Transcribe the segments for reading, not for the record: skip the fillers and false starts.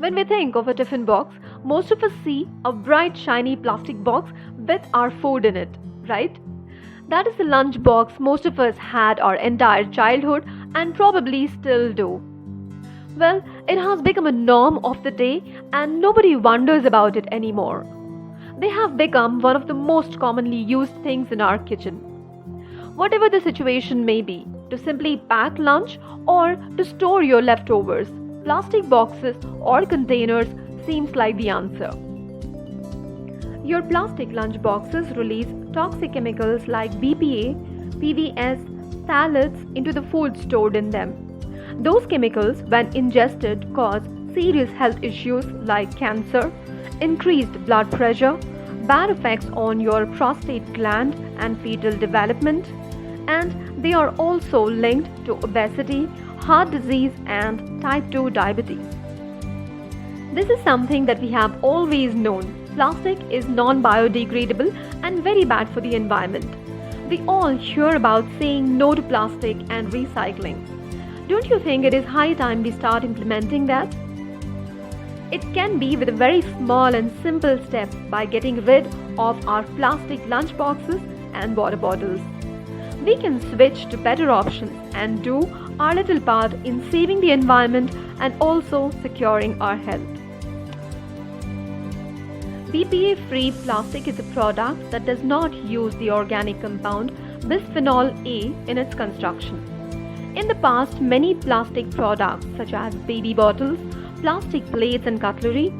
When we think of a tiffin box, most of us see a bright, shiny plastic box with our food in it, right? That is the lunch box most of us had our entire childhood and probably still do. Well, it has become a norm of the day and nobody wonders about it anymore. They have become one of the most commonly used things in our kitchen. Whatever the situation may be, to simply pack lunch or to store your leftovers, plastic boxes or containers seems like the answer. Your plastic lunch boxes release toxic chemicals like BPA, PVS, phthalates into the food stored in them. Those chemicals, when ingested, cause serious health issues like cancer, increased blood pressure, bad effects on your prostate gland and fetal development, and they are also linked to obesity, heart disease, and type 2 diabetes. This is something that we have always known. Plastic is non-biodegradable and very bad for the environment. We all hear about saying no to plastic and recycling. Don't you think it is high time we start implementing that? It can be with a very small and simple step by getting rid of our plastic lunch boxes and water bottles. We can switch to better options and do our little part in saving the environment and also securing our health. BPA-free plastic is a product that does not use the organic compound bisphenol A in its construction. In the past, many plastic products such as baby bottles, plastic plates and cutlery,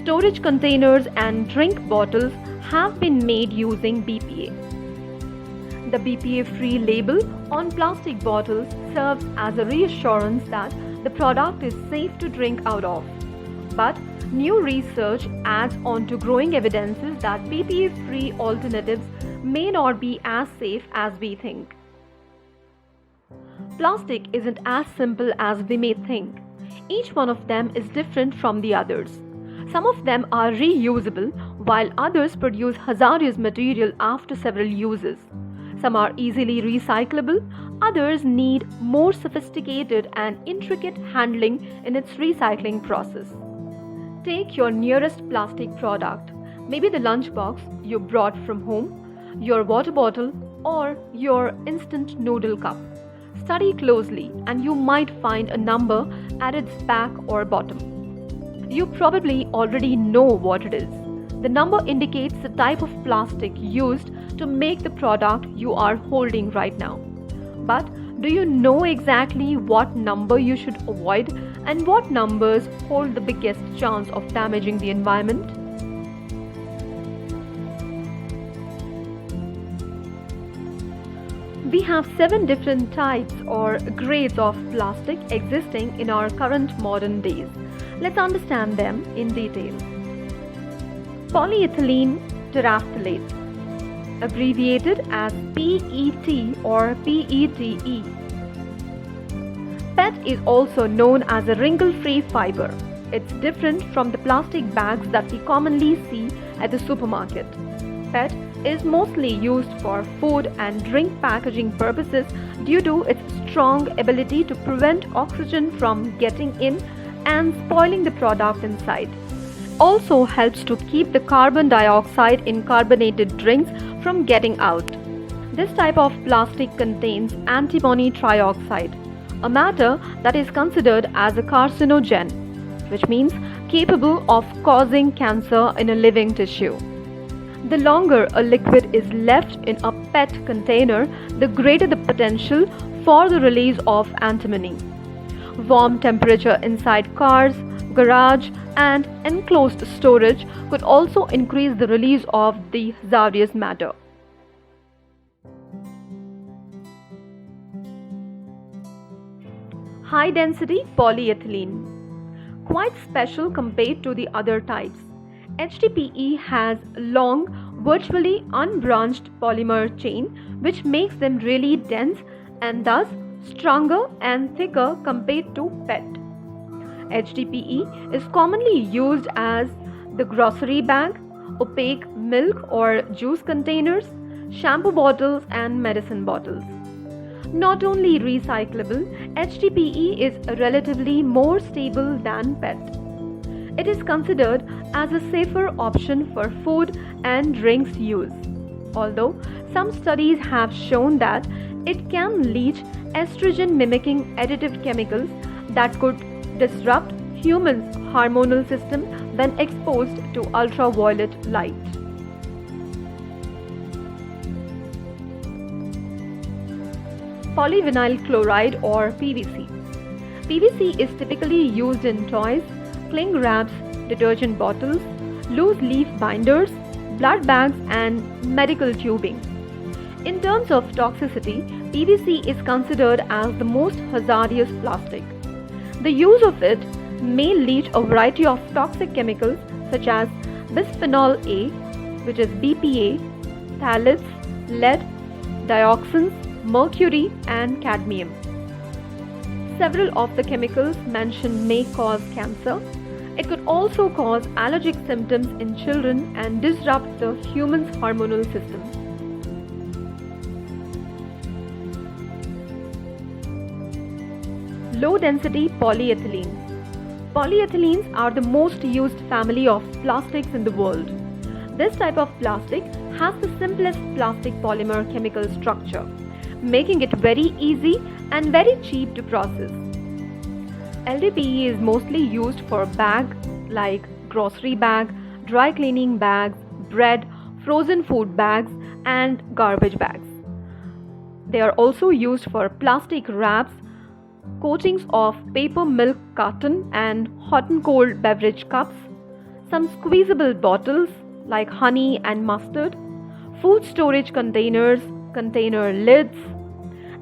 storage containers and drink bottles have been made using BPA. The BPA-free label on plastic bottles serves as a reassurance that the product is safe to drink out of. But new research adds on to growing evidences that BPA-free alternatives may not be as safe as we think. Plastic isn't as simple as we may think. Each one of them is different from the others. Some of them are reusable, while others produce hazardous material after several uses. Some are easily recyclable, others need more sophisticated and intricate handling in its recycling process. Take your nearest plastic product, maybe the lunchbox you brought from home, your water bottle, or your instant noodle cup. Study closely and you might find a number at its back or bottom. You probably already know what it is. The number indicates the type of plastic used to make the product you are holding right now. But do you know exactly what number you should avoid and what numbers hold the biggest chance of damaging the environment? We have 7 different types or grades of plastic existing in our current modern days. Let's understand them in detail. Polyethylene terephthalate, abbreviated as PET or PETE. PET is also known as a wrinkle-free fiber. It's different from the plastic bags that we commonly see at the supermarket. PET is mostly used for food and drink packaging purposes due to its strong ability to prevent oxygen from getting in and spoiling the product inside. Also helps to keep the carbon dioxide in carbonated drinks from getting out. This type of plastic contains antimony trioxide, a matter that is considered as a carcinogen, which means capable of causing cancer in a living tissue. The longer a liquid is left in a PET container, the greater the potential for the release of antimony. Warm temperature inside cars, garage, and enclosed storage could also increase the release of the hazardous matter. High density polyethylene. Quite special compared to the other types. HDPE has long, virtually unbranched polymer chain which makes them really dense and thus stronger and thicker compared to PET. HDPE is commonly used as the grocery bag, opaque milk or juice containers, shampoo bottles and medicine bottles. Not only recyclable, HDPE is relatively more stable than PET. It is considered as a safer option for food and drinks use, although some studies have shown that it can leach estrogen mimicking additive chemicals that could disrupt humans' hormonal system when exposed to ultraviolet light. Polyvinyl chloride or PVC. PVC is typically used in toys, cling wraps, detergent bottles, loose leaf binders, blood bags, and medical tubing. In terms of toxicity, PVC is considered as the most hazardous plastic. The use of it may leach a variety of toxic chemicals such as bisphenol A, which is BPA, phthalates, lead, dioxins, mercury, and cadmium. Several of the chemicals mentioned may cause cancer. It could also cause allergic symptoms in children and disrupt the human's hormonal system. Low-density polyethylene. Polyethylenes are the most used family of plastics in the world. This type of plastic has the simplest plastic polymer chemical structure, making it very easy and very cheap to process. LDPE is mostly used for bags like grocery bag, dry cleaning bags, bread, frozen food bags, and garbage bags. They are also used for plastic wraps, coatings of paper milk carton and hot and cold beverage cups, some squeezable bottles like honey and mustard, food storage containers, container lids,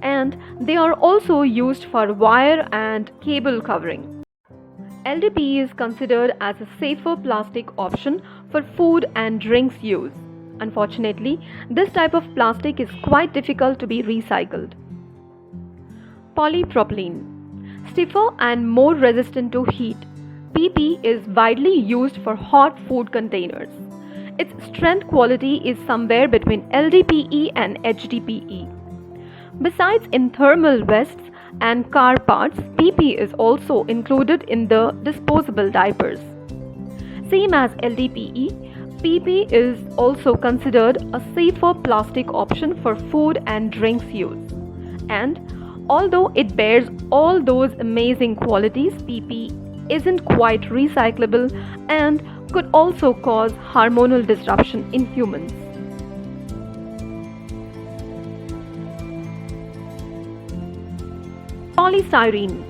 and they are also used for wire and cable covering. LDPE is considered as a safer plastic option for food and drinks use. Unfortunately, this type of plastic is quite difficult to be recycled. Polypropylene. Stiffer and more resistant to heat, PP is widely used for hot food containers. Its strength quality is somewhere between LDPE and HDPE. Besides in thermal vests and car parts, PP is also included in the disposable diapers. Same as LDPE, PP is also considered a safer plastic option for food and drinks use. And although it bears all those amazing qualities, PP isn't quite recyclable and could also cause hormonal disruption in humans. Polystyrene.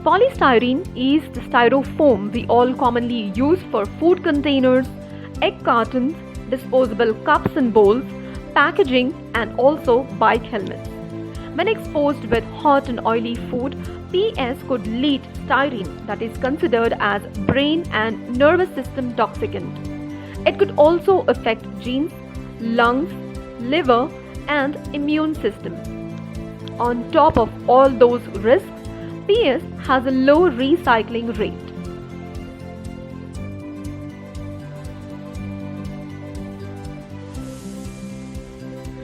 Polystyrene is the styrofoam we all commonly use for food containers, egg cartons, disposable cups and bowls, packaging, and also bike helmets. When exposed with hot and oily food, PS could lead styrene that is considered as brain and nervous system toxicant. It could also affect genes, lungs, liver, and immune system. On top of all those risks, PS has a low recycling rate.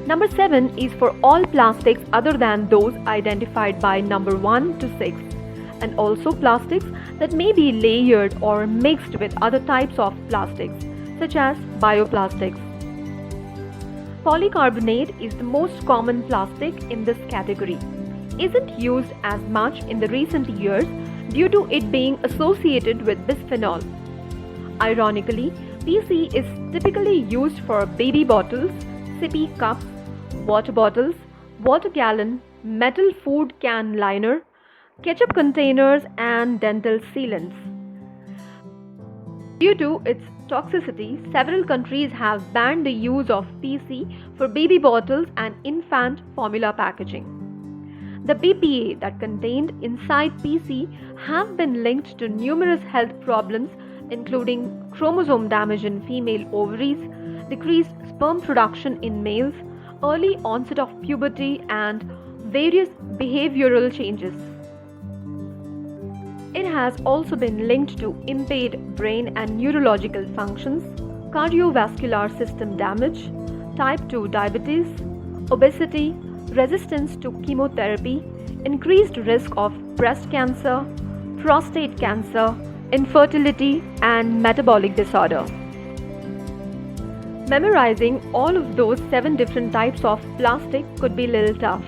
Number 7 is for all plastics other than those identified by number 1 to 6, and also plastics that may be layered or mixed with other types of plastics, such as bioplastics. Polycarbonate is the most common plastic in this category. Isn't used as much in the recent years due to it being associated with bisphenol. Ironically, PC is typically used for baby bottles, sippy cups, water bottles, water gallon, metal food can liner, ketchup containers, and dental sealants. Due to its toxicity, several countries have banned the use of PC for baby bottles and infant formula packaging. The BPA that contained inside PC have been linked to numerous health problems, including chromosome damage in female ovaries, decreased sperm production in males, early onset of puberty, and various behavioral changes. It has also been linked to impaired brain and neurological functions, cardiovascular system damage, type 2 diabetes, obesity, resistance to chemotherapy, increased risk of breast cancer, prostate cancer, infertility, and metabolic disorder. Memorizing all of those 7 different types of plastic could be a little tough.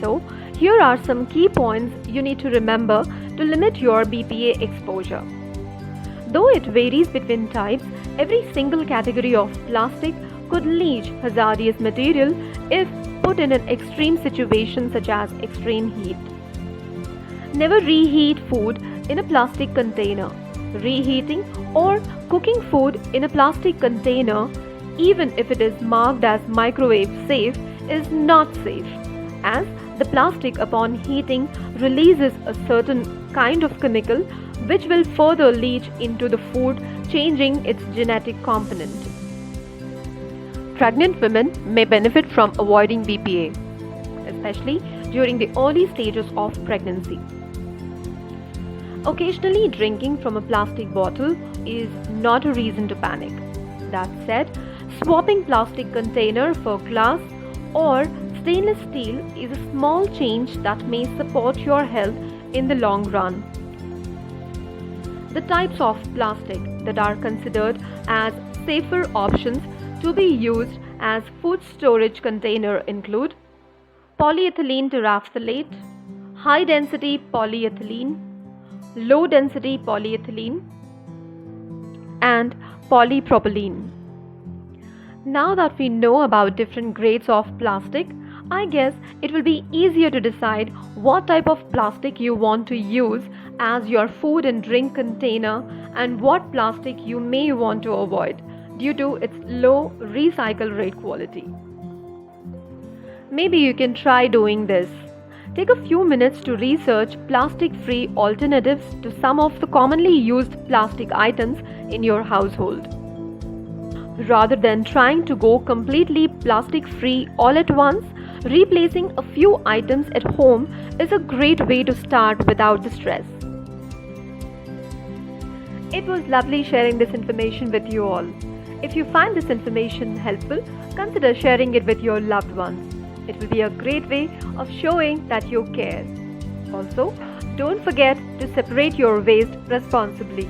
So, here are some key points you need to remember to limit your BPA exposure. Though it varies between types, every single category of plastic could leach hazardous material if put in an extreme situation such as extreme heat. Never reheat food in a plastic container. Reheating or cooking food in a plastic container, even if it is marked as microwave safe, is not safe, as the plastic upon heating releases a certain kind of chemical which will further leach into the food, changing its genetic component. Pregnant women may benefit from avoiding BPA, especially during the early stages of pregnancy. Occasionally drinking from a plastic bottle is not a reason to panic. That said, swapping plastic container for glass or stainless steel is a small change that may support your health in the long run. The types of plastic that are considered as safer options to be used as food storage container include polyethylene terephthalate, high density polyethylene, low density polyethylene, and polypropylene. Now that we know about different grades of plastic, I guess it will be easier to decide what type of plastic you want to use as your food and drink container and what plastic you may want to avoid due to its low recycle rate quality. Maybe you can try doing this. Take a few minutes to research plastic-free alternatives to some of the commonly used plastic items in your household. Rather than trying to go completely plastic-free all at once, replacing a few items at home is a great way to start without the stress. It was lovely sharing this information with you all. If you find this information helpful, consider sharing it with your loved ones. It will be a great way of showing that you care. Also, don't forget to separate your waste responsibly.